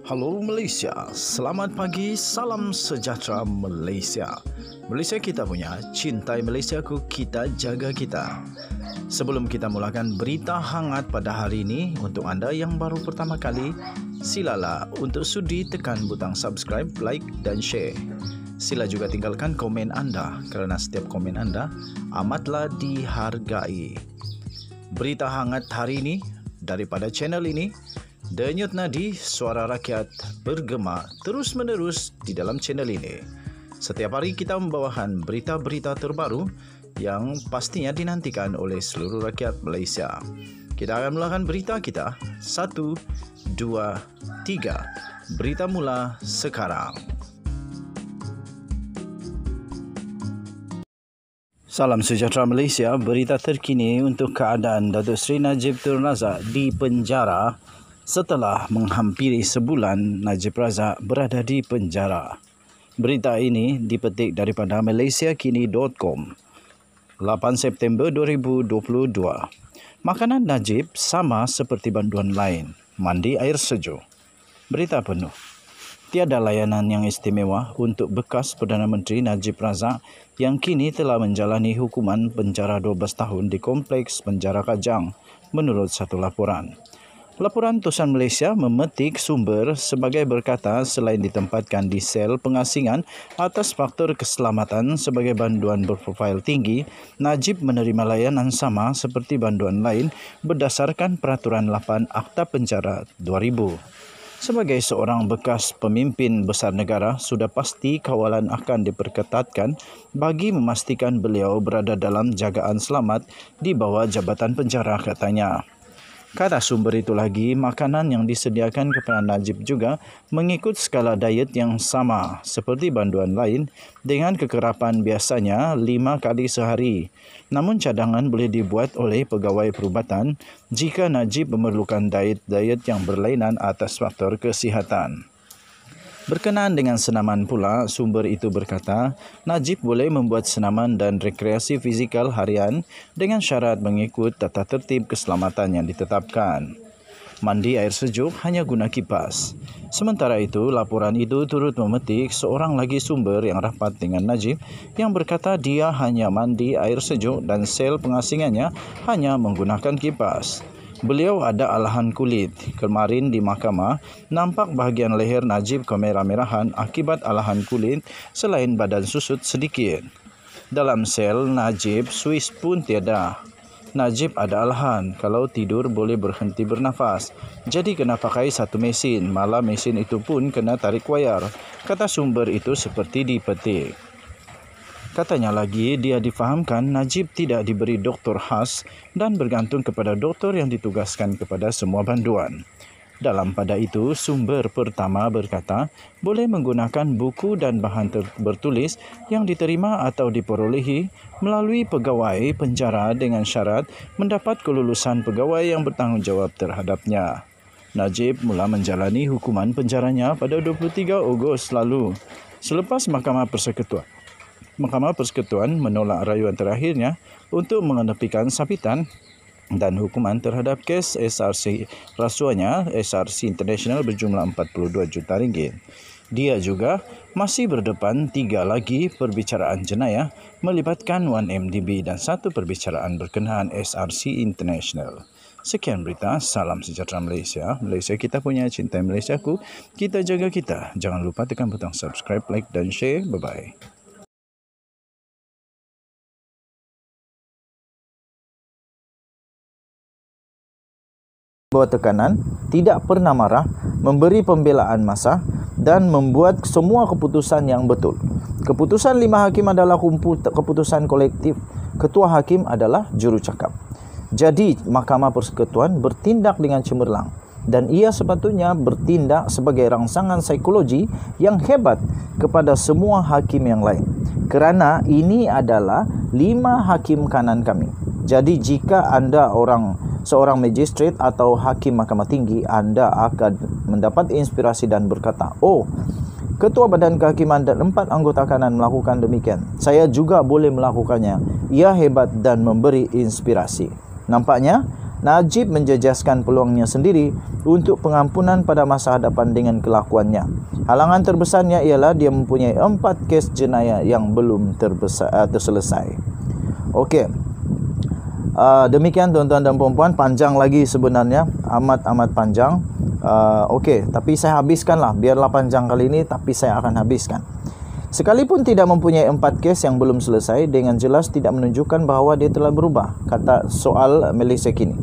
Halo Malaysia, selamat pagi, salam sejahtera Malaysia. Malaysia kita punya, cintai Malaysiaku, kita jaga kita. Sebelum kita mulakan berita hangat pada hari ini, untuk anda yang baru pertama kali, silalah untuk sudi tekan butang subscribe, like dan share. Sila juga tinggalkan komen anda, kerana setiap komen anda amatlah dihargai. Berita hangat hari ini daripada channel ini, Denyut nadi suara rakyat bergema terus-menerus di dalam channel ini. Setiap hari kita membawakan berita-berita terbaru yang pastinya dinantikan oleh seluruh rakyat Malaysia. Kita akan mulakan berita kita. 1, 2, 3. Berita mula sekarang. Salam sejahtera Malaysia. Berita terkini untuk keadaan Datuk Seri Najib Tun Razak di penjara. Setelah menghampiri sebulan, Najib Razak berada di penjara. Berita ini dipetik daripada malaysiakini.com 8 September 2022. Makanan Najib sama seperti banduan lain, mandi air sejuk. Berita penuh. Tiada layanan yang istimewa untuk bekas Perdana Menteri Najib Razak yang kini telah menjalani hukuman penjara 12 tahun di Kompleks Penjara Kajang, menurut satu laporan. Laporan Tusan Malaysia memetik sumber sebagai berkata selain ditempatkan di sel pengasingan atas faktor keselamatan sebagai banduan berprofail tinggi, Najib menerima layanan sama seperti banduan lain berdasarkan Peraturan 8 Akta Penjara 2000. Sebagai seorang bekas pemimpin besar negara, sudah pasti kawalan akan diperketatkan bagi memastikan beliau berada dalam jagaan selamat di bawah jabatan penjara, katanya. Kata sumber itu lagi, makanan yang disediakan kepada Najib juga mengikut skala diet yang sama seperti banduan lain dengan kekerapan biasanya 5 kali sehari. Namun cadangan boleh dibuat oleh pegawai perubatan jika Najib memerlukan diet yang berlainan atas faktor kesihatan. Berkenaan dengan senaman pula, sumber itu berkata, Najib boleh membuat senaman dan rekreasi fizikal harian dengan syarat mengikut tata tertib keselamatan yang ditetapkan. Mandi air sejuk hanya guna kipas. Sementara itu, laporan itu turut memetik seorang lagi sumber yang rapat dengan Najib yang berkata dia hanya mandi air sejuk dan sel pengasingannya hanya menggunakan kipas. Beliau ada alahan kulit. Kemarin di mahkamah, nampak bahagian leher Najib kemerah-merahan akibat alahan kulit selain badan susut sedikit. Dalam sel Najib, suis pun tiada. Najib ada alahan, kalau tidur boleh berhenti bernafas. Jadi kena pakai satu mesin, malah mesin itu pun kena tarik wayar. Kata sumber itu seperti dipetik. Katanya lagi, dia difahamkan Najib tidak diberi doktor khas dan bergantung kepada doktor yang ditugaskan kepada semua banduan. Dalam pada itu, sumber pertama berkata, boleh menggunakan buku dan bahan bertulis yang diterima atau diperolehi melalui pegawai penjara dengan syarat mendapat kelulusan pegawai yang bertanggungjawab terhadapnya. Najib mula menjalani hukuman penjaranya pada 23 Ogos lalu, selepas Mahkamah Persekutuan menolak rayuan terakhirnya untuk mengenepikan sabitan dan hukuman terhadap kes SRC rasuahnya SRC International berjumlah 42 juta ringgit. Dia juga masih berdepan 3 lagi perbicaraan jenayah melibatkan 1MDB dan 1 perbicaraan berkenaan SRC International. Sekian berita, salam sejahtera Malaysia. Malaysia kita punya, cintai Malaysiaku, kita jaga kita. Jangan lupa tekan butang subscribe, like dan share. Bye-bye. Bawa tekanan, tidak pernah marah, memberi pembelaan masa dan membuat semua keputusan yang betul. Keputusan 5 hakim adalah keputusan kolektif. Ketua hakim adalah jurucakap. Jadi, Mahkamah Persekutuan bertindak dengan cemerlang dan ia sepatutnya bertindak sebagai rangsangan psikologi yang hebat kepada semua hakim yang lain. Kerana ini adalah 5 hakim kanan kami. Jadi, jika anda seorang magistrate atau hakim mahkamah tinggi, anda akan mendapat inspirasi dan berkata, oh, Ketua Badan Kehakiman dan 4 anggota kanan melakukan demikian. Saya juga boleh melakukannya. Ia hebat dan memberi inspirasi. Nampaknya Najib menjejaskan peluangnya sendiri untuk pengampunan pada masa hadapan dengan kelakuannya. Halangan terbesarnya ialah dia mempunyai 4 kes jenayah yang belum terselesai. Okey. Demikian tuan-tuan dan puan-puan, panjang lagi sebenarnya, amat panjang. Okey, tapi saya habiskanlah, biarlah panjang kali ini tapi saya akan habiskan. Sekalipun tidak mempunyai 4 kes yang belum selesai, dengan jelas tidak menunjukkan bahawa dia telah berubah. Kata soal Malaysia kini.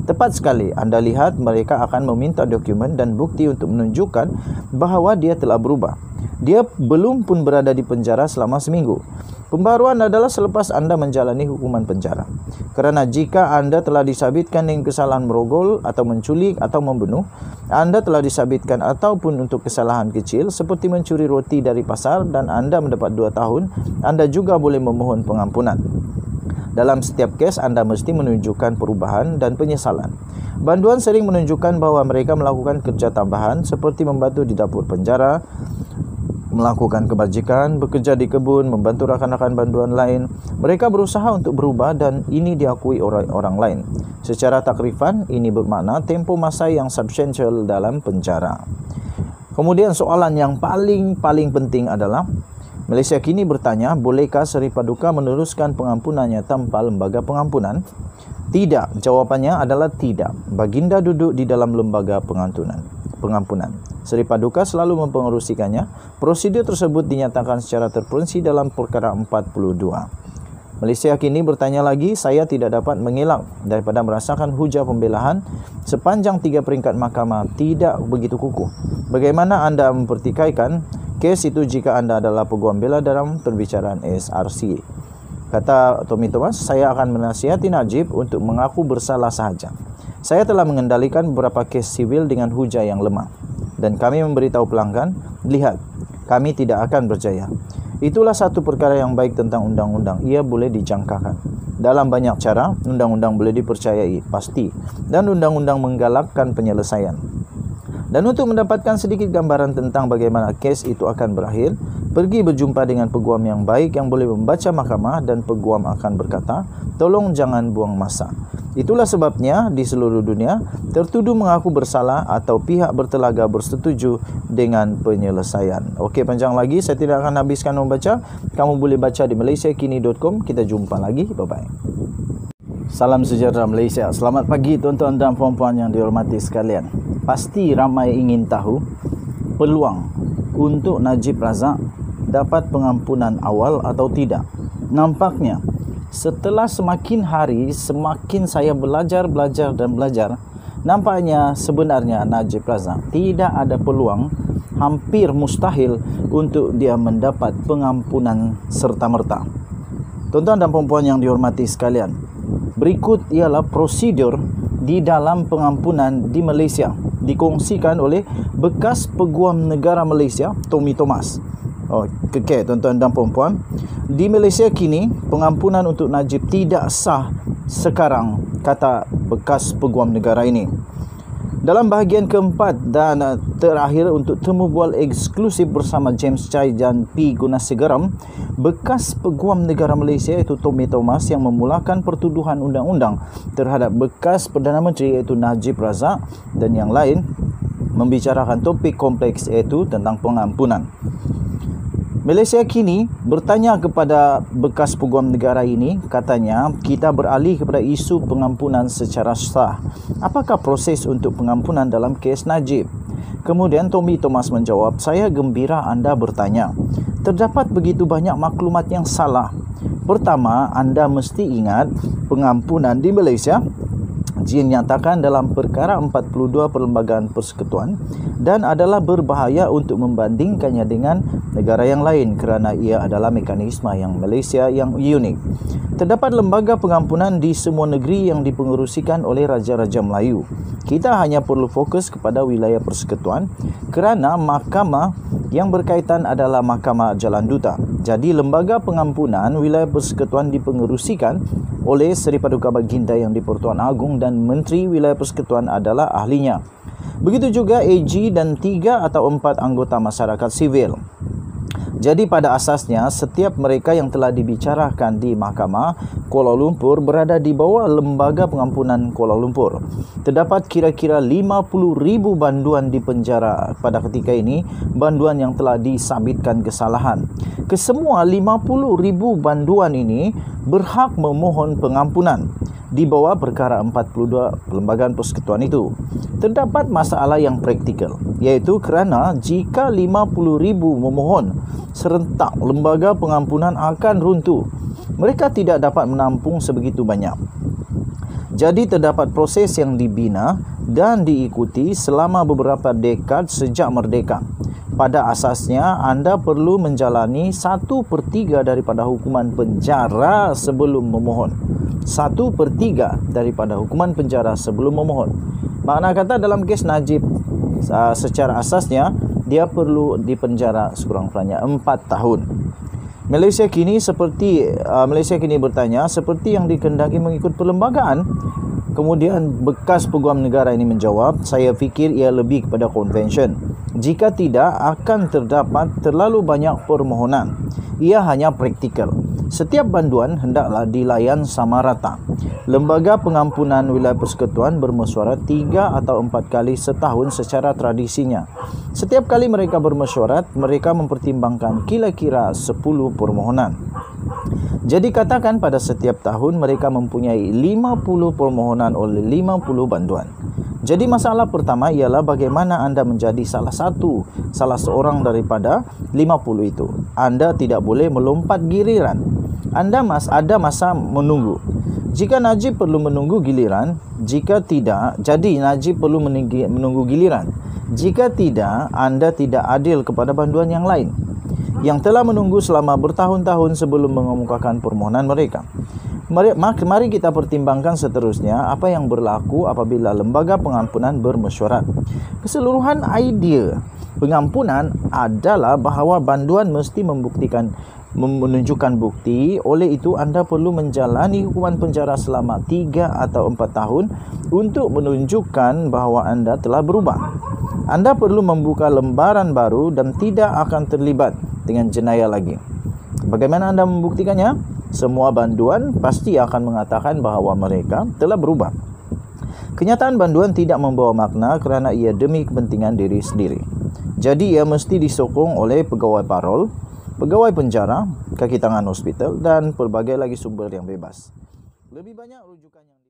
Tepat sekali, anda lihat mereka akan meminta dokumen dan bukti untuk menunjukkan bahawa dia telah berubah. Dia belum pun berada di penjara selama seminggu. Pembaruan adalah selepas anda menjalani hukuman penjara. Kerana jika anda telah disabitkan dengan kesalahan merogol atau menculik atau membunuh, anda telah disabitkan ataupun untuk kesalahan kecil seperti mencuri roti dari pasar dan anda mendapat 2 tahun, anda juga boleh memohon pengampunan. Dalam setiap kes, anda mesti menunjukkan perubahan dan penyesalan. Banduan sering menunjukkan bahawa mereka melakukan kerja tambahan seperti membantu di dapur penjara, melakukan kebajikan, bekerja di kebun, membantu rakan-rakan banduan lain. Mereka berusaha untuk berubah dan ini diakui orang lain. Secara takrifan, ini bermakna tempoh masa yang substansial dalam penjara. Kemudian soalan yang paling penting adalah, Malaysia kini bertanya, bolehkah Seri Paduka meneruskan pengampunannya tanpa lembaga pengampunan? Tidak, jawapannya adalah tidak. Baginda duduk di dalam lembaga pengampunan. Seri Paduka selalu mempengerusikannya. Prosedur tersebut dinyatakan secara terperinci dalam Perkara 42. Malaysia kini bertanya lagi, saya tidak dapat mengelak daripada merasakan hujah pembelaan sepanjang 3 peringkat mahkamah tidak begitu kukuh. Bagaimana anda mempertikaikan kes itu jika anda adalah peguam bela dalam perbicaraan SRC? Kata Tommy Thomas, saya akan menasihati Najib untuk mengaku bersalah sahaja. Saya telah mengendalikan beberapa kes sivil dengan hujah yang lemah. Dan kami memberitahu pelanggan, lihat, kami tidak akan berjaya. Itulah satu perkara yang baik tentang undang-undang. Ia boleh dijangkakan. Dalam banyak cara, undang-undang boleh dipercayai, pasti. Dan undang-undang menggalakkan penyelesaian. Dan untuk mendapatkan sedikit gambaran tentang bagaimana kes itu akan berakhir, pergi berjumpa dengan peguam yang baik yang boleh membaca mahkamah dan peguam akan berkata, tolong jangan buang masa. Itulah sebabnya di seluruh dunia, tertuduh mengaku bersalah atau pihak bertelaga bersetuju dengan penyelesaian. Okey, panjang lagi, saya tidak akan habiskan membaca. Kamu boleh baca di malaysiakini.com. Kita jumpa lagi. Bye-bye. Salam sejahtera Malaysia. Selamat pagi tuan-tuan dan puan-puan yang dihormati sekalian. Pasti ramai ingin tahu peluang untuk Najib Razak dapat pengampunan awal atau tidak. Nampaknya setelah semakin hari semakin saya belajar, nampaknya sebenarnya Najib Razak tidak ada peluang, hampir mustahil untuk dia mendapat pengampunan serta-merta. Tuan-tuan dan puan-puan yang dihormati sekalian, berikut ialah prosedur di dalam pengampunan di Malaysia, dikongsikan oleh bekas peguam negara Malaysia, Tommy Thomas. Okey, tuan-tuan dan puan-puan, di Malaysia kini pengampunan untuk Najib tidak sah sekarang, kata bekas peguam negara ini. Dalam bahagian keempat dan terakhir untuk temu bual eksklusif bersama James Chai dan P. Gunasagaram, bekas peguam negara Malaysia iaitu Tommy Thomas yang memulakan pertuduhan undang-undang terhadap bekas Perdana Menteri iaitu Najib Razak dan yang lain membicarakan topik kompleks iaitu tentang pengampunan. Malaysia kini bertanya kepada bekas peguam negara ini, katanya, kita beralih kepada isu pengampunan secara sah. Apakah proses untuk pengampunan dalam kes Najib? Kemudian Tommy Thomas menjawab, saya gembira anda bertanya. Terdapat begitu banyak maklumat yang salah. Pertama, anda mesti ingat pengampunan di Malaysia dinyatakan dalam Perkara 42 Perlembagaan Persekutuan dan adalah berbahaya untuk membandingkannya dengan negara yang lain kerana ia adalah mekanisme yang Malaysia yang unik. Terdapat lembaga pengampunan di semua negeri yang dipengerusikan oleh Raja-Raja Melayu. Kita hanya perlu fokus kepada wilayah persekutuan kerana mahkamah yang berkaitan adalah Mahkamah Jalan Duta. Jadi lembaga pengampunan wilayah persekutuan dipengerusikan oleh Seri Paduka Baginda yang di-Pertuan Agong dan Menteri Wilayah Persekutuan adalah ahlinya. Begitu juga AG dan 3 atau 4 anggota masyarakat sivil. Jadi pada asasnya setiap mereka yang telah dibicarakan di Mahkamah Kuala Lumpur berada di bawah Lembaga Pengampunan Kuala Lumpur. Terdapat kira-kira 50,000 banduan di penjara pada ketika ini, banduan yang telah disabitkan kesalahan. Kesemua 50,000 banduan ini berhak memohon pengampunan di bawah perkara 42 Perlembagaan Persekutuan itu. Terdapat masalah yang praktikal, iaitu kerana jika 50,000 memohon serentak, lembaga pengampunan akan runtuh. Mereka tidak dapat menampung sebegitu banyak. Jadi terdapat proses yang dibina dan diikuti selama beberapa dekad sejak merdeka. Pada asasnya, anda perlu menjalani 1/3 daripada hukuman penjara sebelum memohon. 1/3 daripada hukuman penjara sebelum memohon. Makna kata dalam kes Najib, secara asasnya dia perlu dipenjara sekurang-kurangnya 4 tahun. Malaysia kini bertanya seperti yang dikehendaki mengikut perlembagaan. Kemudian bekas Peguam Negara ini menjawab, saya fikir ia lebih kepada konvensyen. Jika tidak, akan terdapat terlalu banyak permohonan. Ia hanya praktikal. Setiap banduan hendaklah dilayan sama rata. Lembaga Pengampunan Wilayah Persekutuan bermesyuarat 3 atau 4 kali setahun secara tradisinya. Setiap kali mereka bermesyuarat, mereka mempertimbangkan kira-kira 10 permohonan. Jadi katakan pada setiap tahun mereka mempunyai 50 permohonan oleh 50 banduan. Jadi masalah pertama ialah bagaimana anda menjadi salah seorang daripada 50 itu. Anda tidak boleh melompat giliran. Anda ada masa menunggu. Jika Najib perlu menunggu giliran, jika tidak, jadi Najib perlu menunggu giliran. Jika tidak, anda tidak adil kepada banduan yang lain yang telah menunggu selama bertahun-tahun sebelum mengemukakan permohonan mereka. Mari kita pertimbangkan seterusnya apa yang berlaku apabila lembaga pengampunan bermesyuarat. Keseluruhan idea pengampunan adalah bahawa banduan mesti menunjukkan bukti. Oleh itu anda perlu menjalani hukuman penjara selama 3 atau 4 tahun untuk menunjukkan bahawa anda telah berubah. Anda perlu membuka lembaran baru dan tidak akan terlibat dengan jenayah lagi. Bagaimana anda membuktikannya? Semua banduan pasti akan mengatakan bahawa mereka telah berubah. Kenyataan banduan tidak membawa makna kerana ia demi kepentingan diri sendiri. Jadi ia mesti disokong oleh pegawai parol, pegawai penjara, kaki tangan hospital dan pelbagai lagi sumber yang bebas. Lebih banyak rujukan yang